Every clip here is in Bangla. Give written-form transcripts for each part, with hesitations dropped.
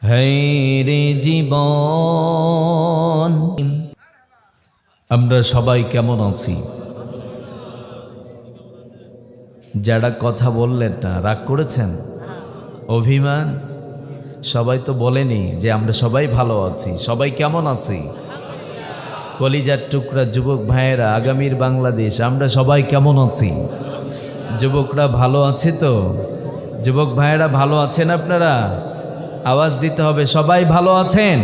রে জীবন, আমরা সবাই কেমন আছি? যারা কথা বললেন না, রাগ করেছেন, অভিমান? সবাই তো বলেনি যে আমরা সবাই ভালো আছি। সবাই কেমন আছি? কলিজার টুকরা যুবক ভাইয়েরা, আগামীর বাংলাদেশ, আমরা সবাই কেমন আছি? যুবকরা ভালো আছে তো? যুবক ভাইয়েরা ভালো আছেন? আপনারা আওয়াজ দিতে হবে, সবাই ভালো আছেন?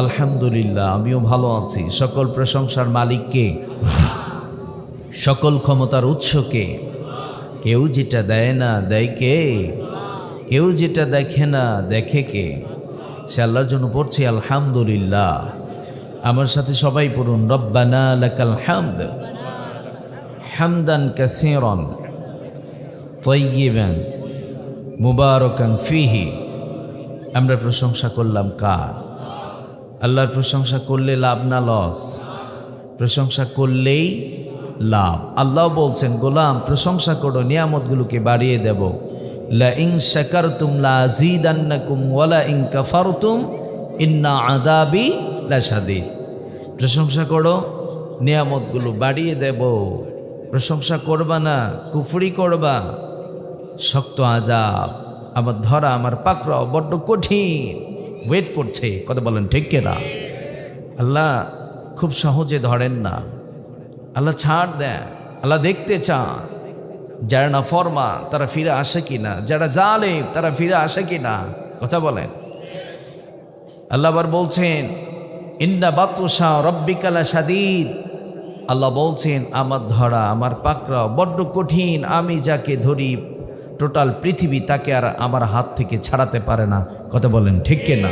আলহামদুলিল্লাহ, আমিও ভালো আছি। সকল প্রশংসার মালিককে, সকল ক্ষমতার উৎসকে। কেউ যেটা দেয় না দেয় কে? কেউ যেটা দেখে না দেখে কে? সে আল্লাহর জন্য পড়ছি আলহামদুলিল্লাহ। আমার সাথে সবাই পড়ুন, রব্বানা লাকাল হামদ হামদান কাসীরান তাইয়িবান মুবারাকান ফিহি। আমরা প্রশংসা করলাম কার? আল্লাহর প্রশংসা করলে লাভ না লস? প্রশংসা করলেই লাভ। আল্লাহ বলছেন, গোলাম প্রশংসা করো, নিয়ামতগুলোকে বাড়িয়ে দেব। লা ইন শাকারতুম লা আযীদান্নাকুম ওয়া লা ইন কাফারতুম ইন্না আযাবি লাশাদীদ। প্রশংসা করো, নিয়ামতগুলো বাড়িয়ে দেব। প্রশংসা করবা না, কুফরি করবা, শক্ত আযাব, আমার ধরা, আমার পাকড়াও বড্ড কঠিন, ওয়েট করছে। কথা বলেন ঠিক কিনা? আল্লাহ খুব সহজে ধরেন না, আল্লাহ ছাড় দেন। আল্লাহ দেখতে চান যারা না ফরমা তারা ফিরে আসে কিনা, যারা জালেম তারা ফিরে আসে কিনা। কথা বলেন। আল্লাহ আবার বলছেন, ইন্না বাতুশা রব্বিকা লাশাদীদ। আল্লাহ বলছেন, আমার ধরা, আমার পাকড়াও বড্ড কঠিন। আমি যাকে ধরি টোটাল পৃথিবী তাকে আর আমার হাত থেকে ছাড়াতে পারে না। কথা বলেন ঠিক কিনা?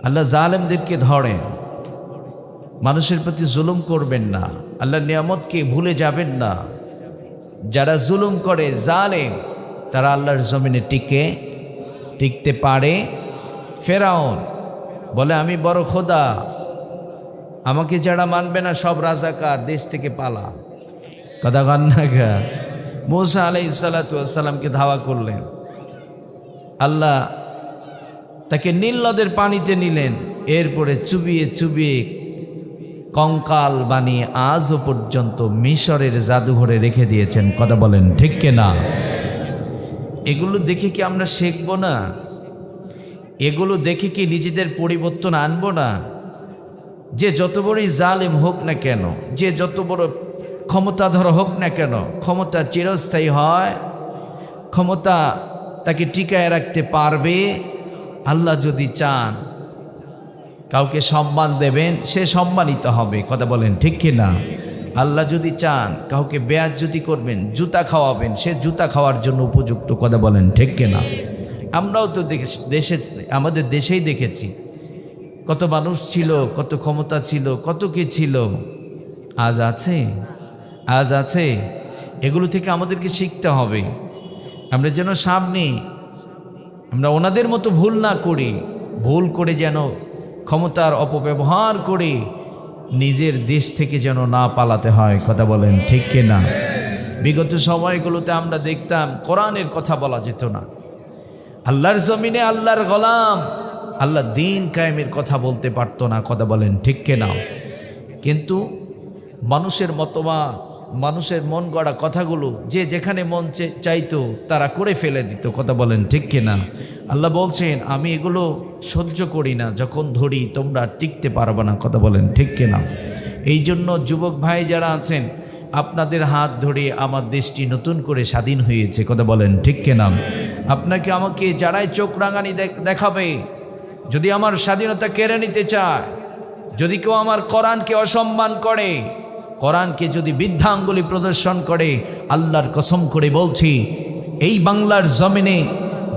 আল্লাহ জালেমদেরকে ধরেন। মানুষের প্রতি জুলুম করবেন না, আল্লাহর নিয়ামতকে ভুলে যাবেন না। যারা জুলুম করে, জালেম, তারা আল্লাহর জমিনে টিকতে পারে। ফেরাউন বলে, আমি বড় খোদা, আমাকে যারা মানবে না সব রাজাকার, দেশ থেকে পালা। কথা গান না গা? মূসা আলাইহিস সালাতু ওয়াস সালামকে ধাওয়া করলেন, আল্লাহ তাকে নীল নদের পানিতে নিলেন। এরপরে চুবিয়ে চুবিয়ে কঙ্কাল বানিয়ে আজও পর্যন্ত মিশরের জাদুঘরে রেখে দিয়েছেন। কথা বলেন ঠিক কিনা? এগুলো দেখে কি আমরা শিখব না? এগুলো দেখে কি নিজেদের পরিবর্তন আনবো না? যে যত বড়ই জালেম হোক না কেন, যে যত বড় ক্ষমতাধর হোক না কেন, ক্ষমতা চিরস্থায়ী হয়। ক্ষমতা তাকে টিকায় রাখতে পারবে। আল্লাহ যদি চান কাউকে সম্মান দেবেন, সে সম্মানিত হবে। কথা বলেন ঠিক কিনা? আল্লাহ যদি চান কাউকে বেয়াজ্জতি করবেন, জুতা খাওয়াবেন, সে জুতা খাওয়ার জন্য উপযুক্ত। কথা বলেন ঠিক কিনা? আমরাও তো আমাদের দেশেই দেখেছি কত মানুষ ছিল, কত ক্ষমতা ছিল, কত কি ছিল। আজ আছে? আজ আছে? এগুলো থেকে আমাদেরকে শিখতে হবে। আমরা যেন সামনে আমরা ওনাদের মতো ভুল না করি। ভুল করে যেন ক্ষমতার অপব্যবহার করে নিজের দেশ থেকে যেন না পালাতে হয়। কথা বলেন ঠিক কিনা? বিগত সময়গুলোতে আমরা দেখতাম কোরআনের কথা বলা যেত না। আল্লাহর জমিনে আল্লাহর গোলাম, আল্লাহ দ্বীন কায়েমের কথা বলতে পারতো না। কথা বলেন ঠিক কিনা? কিন্তু মানুষের মতবাদ, মানুষের মন গড়া কথাগুলো যে যেখানে মন চাইতো তারা করে ফেলে দিত। কথা বলেন ঠিক কিনা? আল্লাহ বলছেন, আমি এগুলো সহ্য করি না, যখন ধরি তোমরা টিকতে পারবে না। কথা বলেন ঠিক কিনা? এই জন্য যুবক ভাই যারা আছেন, আপনাদের হাত ধরে আমার দেশটি নতুন করে স্বাধীন হয়েছে। কথা বলেন ঠিক কিনা? আপনাকে আমাকে যারাই চোখ রাঙানি দেখাবে, যদি আমার স্বাধীনতা কেড়ে নিতে চায়, যদি কেউ আমার কোরআনকে অসম্মান করে, কোরআনকে যদি বৃদ্ধাঙ্গুলি প্রদর্শন করে, আল্লাহর কসম করে বলছি, এই বাংলার জমিনে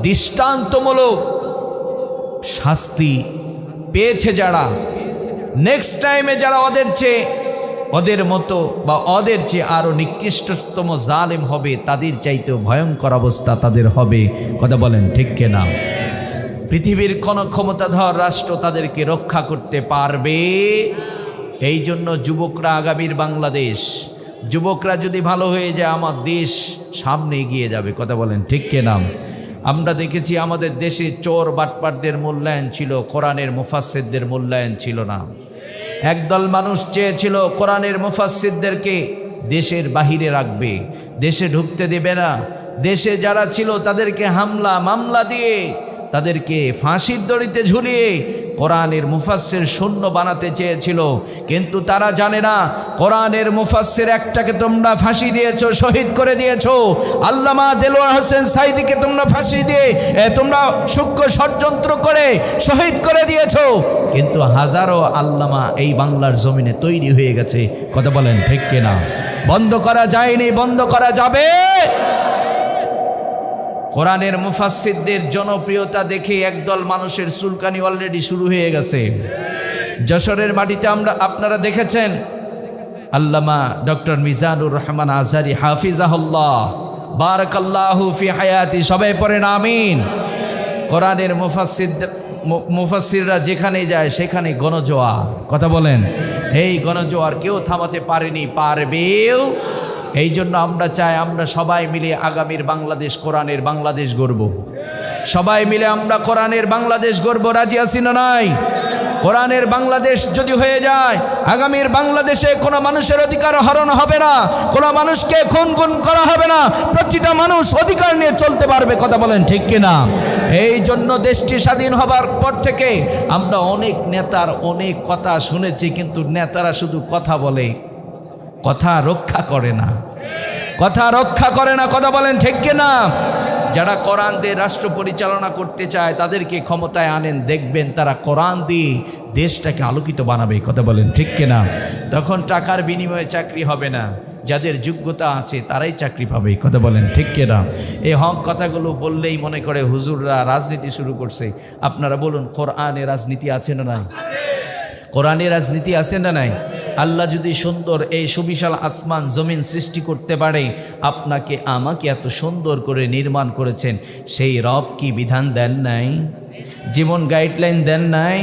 দৃষ্টান্তমূলক শাস্তি পেয়েছে যারা, নেক্সট টাইমে যারা ওদের মতো বা ওদের চেয়ে আরো নিকৃষ্টতম জালেম হবে, তাদের চাইতেও ভয়ঙ্কর অবস্থা তাদের হবে। কথা বলেন ঠিক কিনা? পৃথিবীর কোন ক্ষমতাধর রাষ্ট্র তাদেরকে রক্ষা করতে পারবে? এই জন্য যুবকরা আগামীর বাংলাদেশ, যুবকরা যদি ভালো হয়ে যায়, আমার দেশ সামনে এগিয়ে যাবে। কথা বলেন ঠিক কিনা? আমরা দেখেছি আমাদের দেশে চোর বাটপারদের মূল্যায়ন ছিল, কোরআনের মুফাসসিরদের মূল্যায়ন ছিল না। একদল মানুষ চেয়েছিল কোরআনের মুফাসসিরদেরকে দেশের বাহিরে রাখবে, দেশে ঢুকতে দেবে না। দেশে যারা ছিল তাদেরকে হামলা মামলা দিয়ে, তাদেরকে ফাঁসির দড়িতে ঝুলিয়ে কোরআনের মুফাসসির শূন্য বানাতে চেয়েছিল। কিন্তু তারা জানে না কোরআনের মুফাসসির একটাকে তোমরা ফাঁসি দিয়েছো, শহীদ করে দিয়েছো। আল্লামা দেলোয়ার হোসেন সাঈদীকে তোমরা ফাঁসি দিয়ে তোমরা সূক্ষ্ম ষড়যন্ত্র করে শহীদ করে দিয়েছো। কিন্তু হাজারো আল্লামা এই বাংলার জমিনে তৈরি হয়ে গেছে। কথা বলেন ঠিক কিনা? বন্ধ করা যায়নি, বন্ধ করা যাবে। কোরআনের মুফাসসিরদের জনপ্রিয়তা দেখে একদল মানুষের চুলকানি অলরেডি শুরু হয়ে গেছে। যশোরের মাটিতে আপনারা দেখেছেন আল্লামা ডক্টর মিজানুর রহমান আজহারী হাফিজাহুল্লাহ বারাকাল্লাহু ফি হায়াতি, সবাই পড়েন আমিন। কোরআনের মুফাসসিররা যেখানে যায় সেখানে গণজোয়ার। কথা বলেন, এই গণজোয়ার কেউ থামাতে পারেনি, পারবেও। এই জন্য আমরা চাই আমরা সবাই মিলে আগামীর বাংলাদেশ কোরআনের বাংলাদেশ গড়ব। সবাই মিলে আমরা কোরআনের বাংলাদেশ গড়ব। রাজি আছি না নাই? কোরআনের বাংলাদেশ যদি হয়ে যায়, আগামীর বাংলাদেশে কোনো মানুষের অধিকার হরণ হবে না, কোনো মানুষকে খুন করা হবে না, প্রতিটা মানুষ অধিকার নিয়ে চলতে পারবে। কথা বলেন ঠিক কিনা? এই জন্য দেশটি স্বাধীন হবার পর থেকে আমরা অনেক নেতার অনেক কথা শুনেছি, কিন্তু নেতারা শুধু কথা বলে, কথা রক্ষা করে না, কথা রক্ষা করে না। কথা বলেন ঠিক কিনা? যারা কোরআন দিয়ে রাষ্ট্র পরিচালনা করতে চায় তাদেরকে ক্ষমতায় আনেন, দেখবেন তারা কোরআন দিয়ে দেশটাকে আলোকিত বানাবে। কথা বলেন ঠিক কিনা? তখন টাকার বিনিময়ে চাকরি হবে না, যাদের যোগ্যতা আছে তারাই চাকরি পাবে। কথা বলেন ঠিক কিনা? এই হক কথাগুলো বললেই মনে করে হুজুররা রাজনীতি শুরু করছে। আপনারা বলুন, কোরআনে রাজনীতি আছে না নাই? কোরআনে রাজনীতি আছে না নাই? আল্লাহ যদি সুন্দর এই সুবিশাল আসমান জমিন সৃষ্টি করতে পারে, আপনাকে আমাকে এত সুন্দর করে নির্মাণ করেছেন, সেই রব কি বিধান দেন নাই? জীবন গাইডলাইন দেন নাই?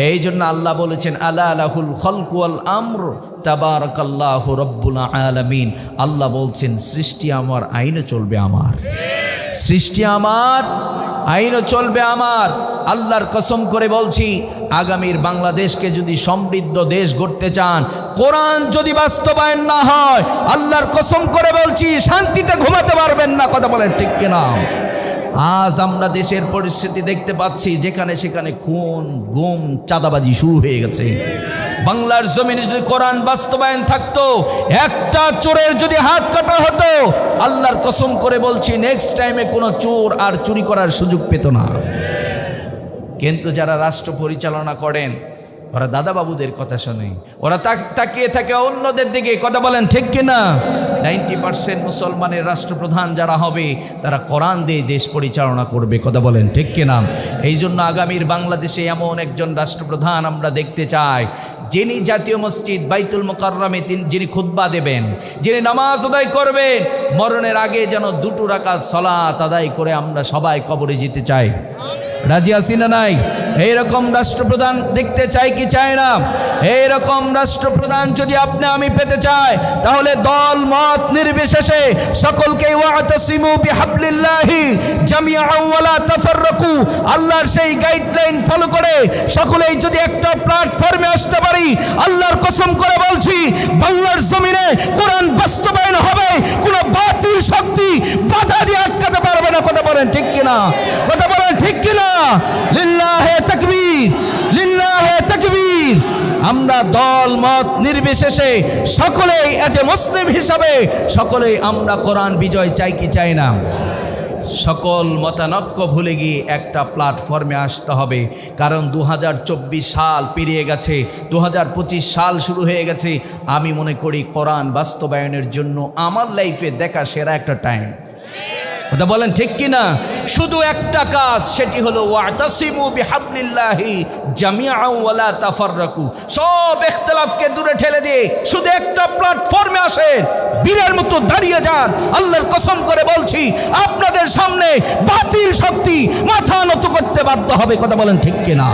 এই জন্য আল্লাহ বলেছেন আলা লাহুল খালকু ওয়াল আমর তাবারাকাল্লাহু রব্বুল আলামিন। আল্লাহ বলছেন সৃষ্টি আমার, আইনে চলবে আমার। সৃষ্টি আমার, আইনও চলবে আমার। আল্লাহর কসম করে বলছি, আগামীর বাংলাদেশকে যদি সমৃদ্ধ দেশ গড়তে চান, কোরআন যদি বাস্তবায়ন না হয়, আল্লাহর কসম করে বলছি শান্তিতে ঘুমাতে পারবেন না। কথা বলেন ঠিক কিনা? আজ আমরা দেশের পরিস্থিতি দেখতে পাচ্ছি, যেখানে সেখানে খুন গুম চাঁদাবাজি শুরু হয়ে গেছে। বাংলার জমিনে যদি কোরআন বাস্তবায়ন থাকতো, একটা চোরের যদি হাত কাটা হতো, আল্লাহর কসম করে বলছি নেক্সট টাইমে কোনো চোর আর চুরি করার সুযোগ পেত না। কিন্তু যারা রাষ্ট্র পরিচালনা করেন, ওরা দাদাবাবুদের কথা শোনে, ওরা তাকিয়ে থাকে অন্যদের দিকে। কথা বলেন ঠিক কিনা? 90% মুসলমানের রাষ্ট্রপ্রধান যারা হবে, তারা কোরআন দিয়ে দেশ পরিচালনা করবে। কথা বলেন ঠিক কিনা? এই জন্য আগামীর বাংলাদেশে এমন একজন রাষ্ট্রপ্রধান আমরা দেখতে চাই, যিনি জাতীয় মসজিদ বাইতুল মুকাররমে যিনি খুতবা দেবেন, যিনি নামাজ আদায় করবেন, মরণের আগে যেন 2 রাকাত সালাত আদায় করে আমরা সবাই কবরে যেতে চাই। রাজি আছি না নাই? এইরকম রাষ্ট্রপ্রধান দেখতে চাই কি চাই না? এইরকম রাষ্ট্রপ্রধান যদি আপনি আমি পেতে চাই, তাহলে দল মত নির্বিশেষে সকলকে ওয়াতাসিমু বিহাবলিল্লাহি জামিআন ওয়ালা তাফাররাকু, আল্লাহর সেই গাইডলাইন ফলো করে সকলেই যদি একটা প্ল্যাটফর্মে আসতে পারি, আল্লাহর কসম করে বলছি বাংলার জমিনে কোরআন বাস্তবায়ন হবে। কোনো বাতিল শক্তি বাধা দিয়ে আটকাতে পারবে না। কথা বলেন ঠিক কিনা? কথা বলেন ঠিক কিনা? লিল্লাহে তাকবীর, লিল্লাহে তাকবীর। আমরা দল মত নির্বিশেষে সকলেই এজ এ মুসলিম হিসাবে সকলেই আমরা কোরআন বিজয় চাই কি চাই না? সকল মতানৈক্য ভুলে গিয়ে একটা প্ল্যাটফর্মে আসতে হবে। কারণ 2024 সাল পেরিয়ে গেছে, 2025 সাল শুরু হয়ে গেছে। আমি মনে করি কোরআন বাস্তবায়নের জন্য আমার লাইফে দেখা সেরা একটা টাইম। কথা বলেন ঠিক কিনা? শুধু একটা কাজ, সেটি হলো ওয়াতাসিমু বিহাবলিল্লাহি জামিআন ওয়ালা তাফাররাকু। সব ইখতিলাফকে দূরে ঠেলে দিয়ে শুধু একটা প্ল্যাটফর্মে আসেন, বীরের মতো দাঁড়িয়ে যান। আল্লাহর কসম করে বলছি আপনাদের সামনে বাতিল শক্তি মাথা নত করতে বাধ্য হবে। কথা বলেন ঠিক কিনা?